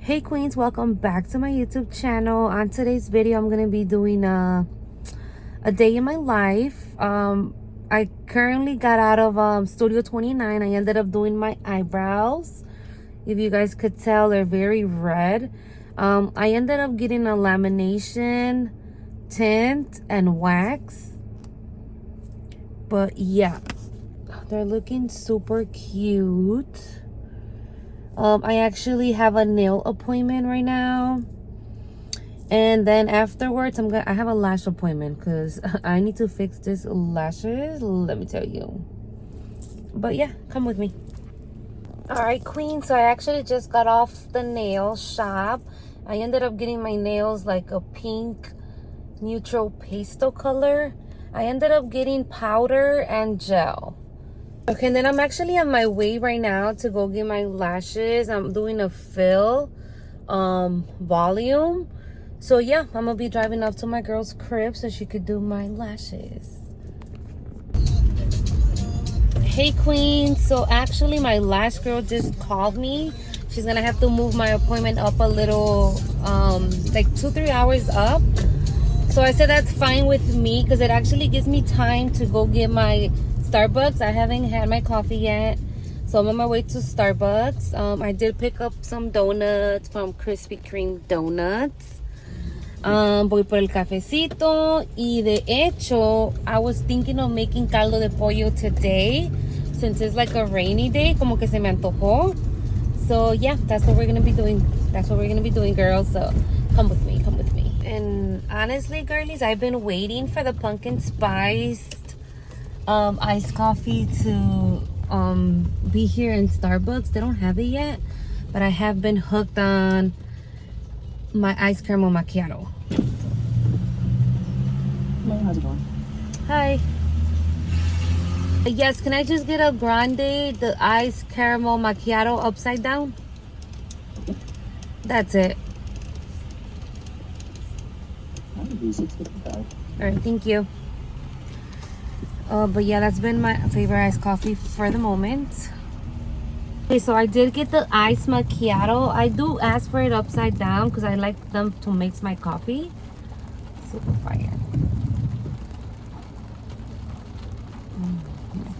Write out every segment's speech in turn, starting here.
Hey queens, welcome back to my YouTube channel. On today's video, I'm gonna be doing a day in my life. I currently got out of Studio 29. I ended up doing my eyebrows. If you guys could tell, they're very red. I ended up getting a lamination, tint, and wax. But yeah, they're looking super cute. I actually have a nail appointment right now, and then afterwards I have a lash appointment because I need to fix this lashes, let me tell you. But yeah, come with me. All right, queen, so I actually just got off the nail shop. I ended up getting my nails like a pink neutral pastel color. I ended up getting powder and gel. Okay, and then I'm actually on my way right now to go get my lashes. I'm doing a fill volume. So yeah, I'm gonna be driving up to my girl's crib so she could do my lashes. Hey queen, so actually my lash girl just called me. She's gonna have to move my appointment up a little, like 2-3 hours up. So I said that's fine with me because it actually gives me time to go get my Starbucks. I haven't had my coffee yet, so I'm on my way to Starbucks. I did pick up some donuts from Krispy Kreme Donuts. Voy por el cafecito, y de hecho I was thinking of making caldo de pollo today since it's like a rainy day, como que se me antojó. So yeah, that's what we're gonna be doing. That's what we're gonna be doing, girls. So come with me, come with me. And honestly, girlies, I've been waiting for the pumpkin spiced iced coffee to be here in Starbucks. They don't have it yet, but I have been hooked on my iced caramel macchiato. Hello, how's it going? Hi. Yes, can I just get a grande, the iced caramel macchiato upside down? That's it. That would be $6.55. All right, thank you. But yeah, that's been my favorite iced coffee for the moment. Okay, so I did get the iced macchiato. I do ask for it upside down because I like them to mix my coffee. Super fire.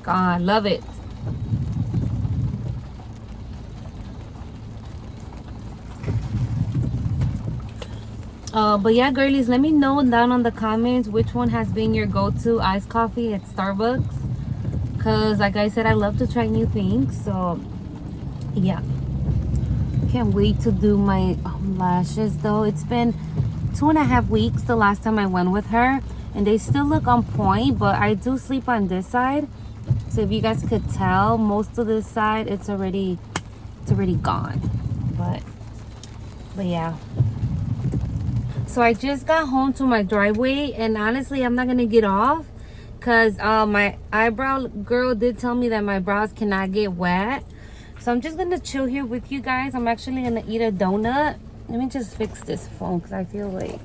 God, love it. But yeah, girlies, let me know down on the comments which one has been your go-to iced coffee at Starbucks, because like I said, I love to try new things. So yeah, can't wait to do my lashes though. It's been 2.5 weeks the last time I went with her, and they still look on point, but I do sleep on this side. So if you guys could tell, most of this side it's already gone. But yeah. So I just got home to my driveway, and honestly, I'm not gonna get off because my eyebrow girl did tell me that my brows cannot get wet. So I'm just gonna chill here with you guys. I'm actually gonna eat a donut. Let me just fix this phone because I feel like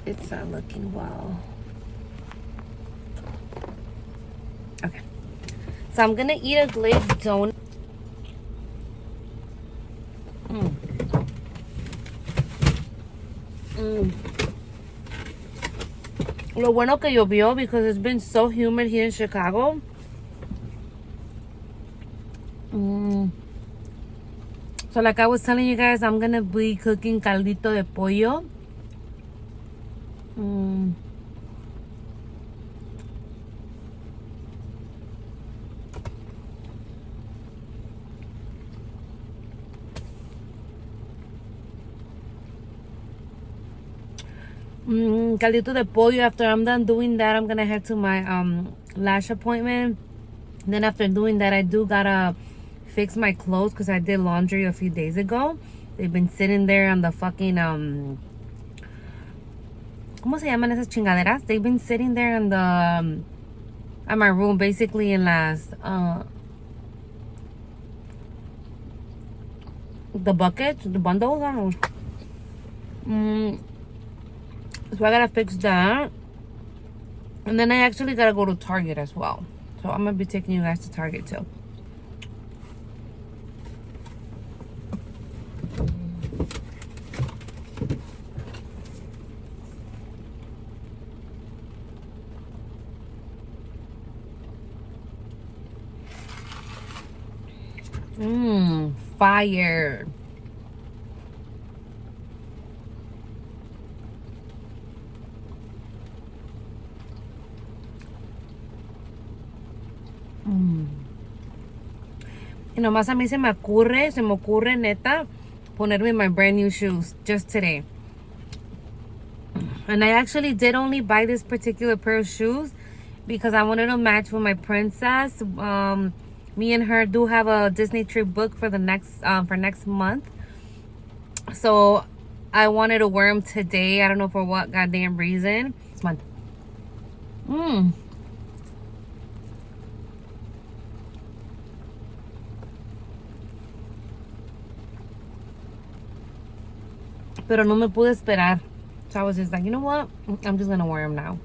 it's not looking well. Okay. So I'm gonna eat a glazed donut. Lo bueno que llovió because it's been so humid here in Chicago. So like I was telling you guys, I'm gonna be cooking caldito de pollo. Caldito de pollo. After I'm done doing that, I'm gonna head to my lash appointment. And then after doing that, I do gotta fix my clothes because I did laundry a few days ago. They've been sitting there on the fucking ¿cómo se llaman esas chingaderas? They've been sitting there in the at my room, basically in las the buckets, the bundles. I don't know. So I gotta fix that. And then I actually gotta go to Target as well. So I'm gonna be taking you guys to Target too. Fire. Y nomás a mí se me ocurre neta ponerme my brand new shoes just today. And I actually did only buy this particular pair of shoes because I wanted to match with my princess. Me and her do have a Disney trip booked for the next month. So I wanted to wear them today. I don't know for what goddamn reason. This month. Pero no me pude esperar. So I was just like, you know what? I'm just gonna wear them now.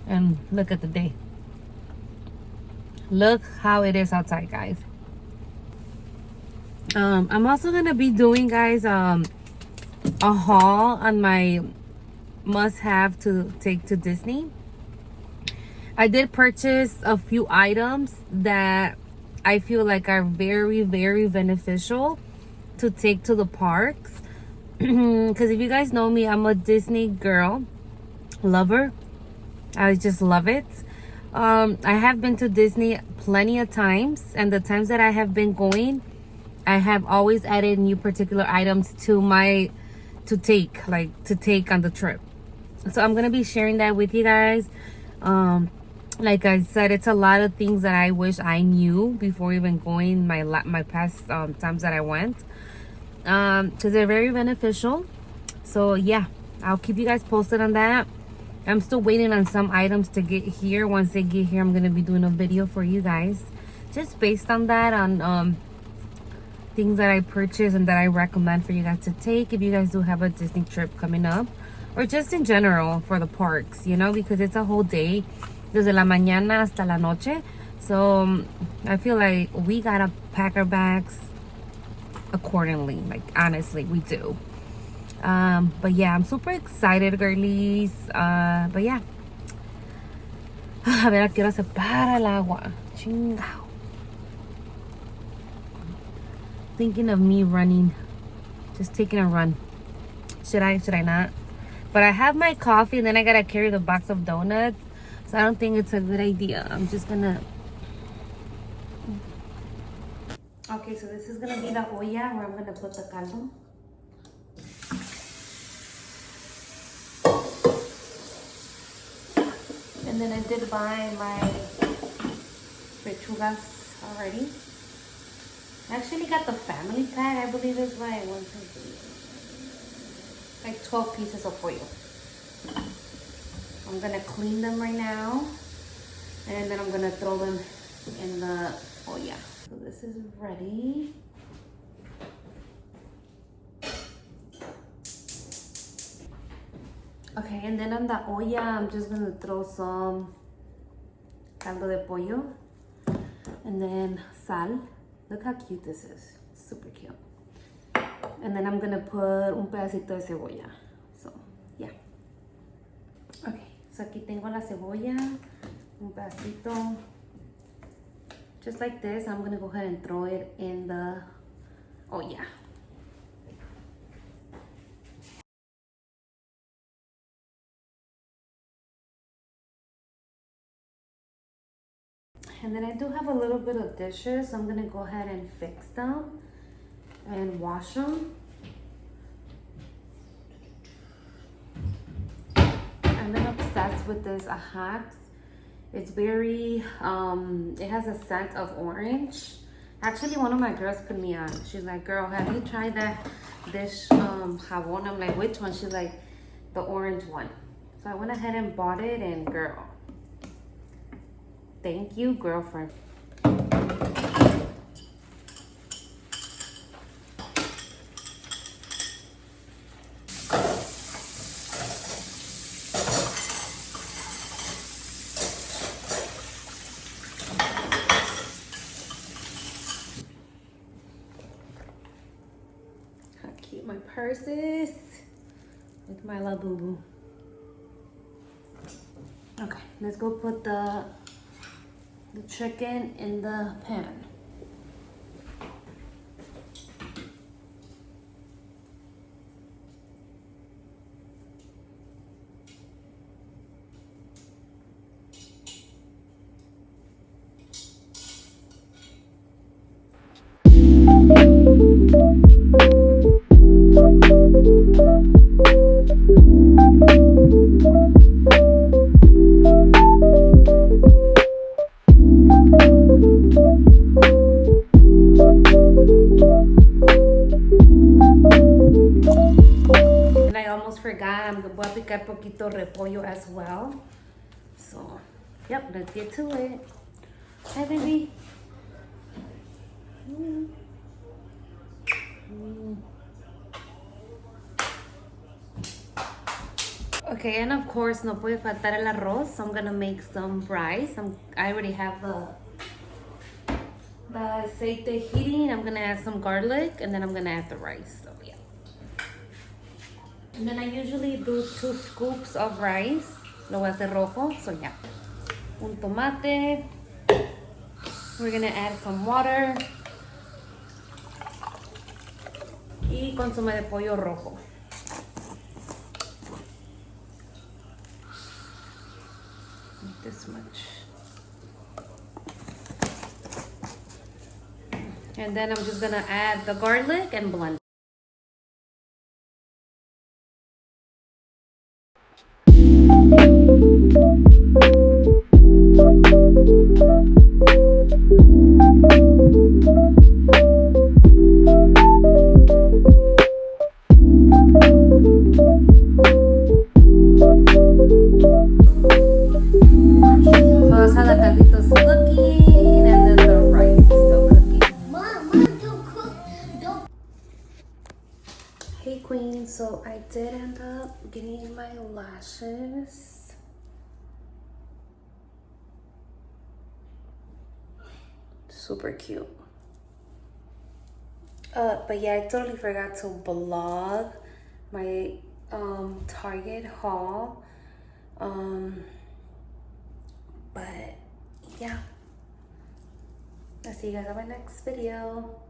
And look at the day. Look how it is outside, guys. I'm also gonna be doing, guys, a haul on my must-have to take to Disney. I did purchase a few items that I feel like are very, very beneficial to take to the parks. Because if you guys know me, I'm a Disney girl, lover. I just love it. I have been to Disney plenty of times, and the times that I have been going, I have always added new particular items to take on the trip. So I'm gonna be sharing that with you guys. Like I said, it's a lot of things that I wish I knew before even going my past times that I went, because they're very beneficial. So yeah, I'll keep you guys posted on that. I'm still waiting on some items to get here. Once they get here, I'm gonna be doing a video for you guys just based on that, on things that I purchased and that I recommend for you guys to take if you guys do have a Disney trip coming up, or just in general for the parks, you know, because it's a whole day, desde la mañana hasta la noche. So I feel like we gotta pack our bags accordingly. Like, honestly, we do. But yeah, I'm super excited, girlies. But yeah. A ver a qué hora se para el agua. Chingao. Thinking of me running. Just taking a run. Should I not? But I have my coffee, and then I gotta carry the box of donuts. So I don't think it's a good idea. I'm just gonna... Okay, so this is gonna be the olla where I'm gonna put the caldo. And then I did buy my pechugas already. I actually got the family pack. I believe it's like 12 pieces of pollo. I'm gonna clean them right now, and then I'm gonna throw them in the olla. So this is ready. Okay, and then on the olla, I'm just gonna throw some caldo de pollo, and then sal. Look how cute this is. Super cute. And then I'm gonna put un pedacito de cebolla. So, yeah. Okay, so aquí tengo la cebolla, un pedacito. Just like this, I'm gonna go ahead and throw it in the olla. And then I do have a little bit of dishes, so I'm gonna go ahead and fix them and wash them. I'm obsessed with this Ajax. It's very, it has a scent of orange. Actually, one of my girls put me on. She's like, girl, have you tried that dish jabon? I'm like, which one? She's like, the orange one. So I went ahead and bought it, and girl, thank you, girlfriend. How cute my purse is with my La Boo Boo. Okay, let's go put the chicken in the pan. forgot, I'm gonna picar poquito repollo as well. So, yep, let's get to it. Hi, baby. Okay, and of course, no puede faltar el arroz. So I'm gonna make some rice. I already have the aceite heating. I'm gonna add some garlic, and then I'm gonna add the rice. So yeah. And then I usually do 2 scoops of rice. Lo voy a hacer rojo. So yeah. Un tomate. We're gonna add some water. Y consume de pollo rojo. This much. And then I'm just gonna add the garlic and blend. Todos how the caldito's cooking, and then the rice is still cooking. Hey queen, so I did end up getting my lashes. Super cute. But yeah, I totally forgot to vlog my Target haul. But yeah, I'll see you guys on my next video.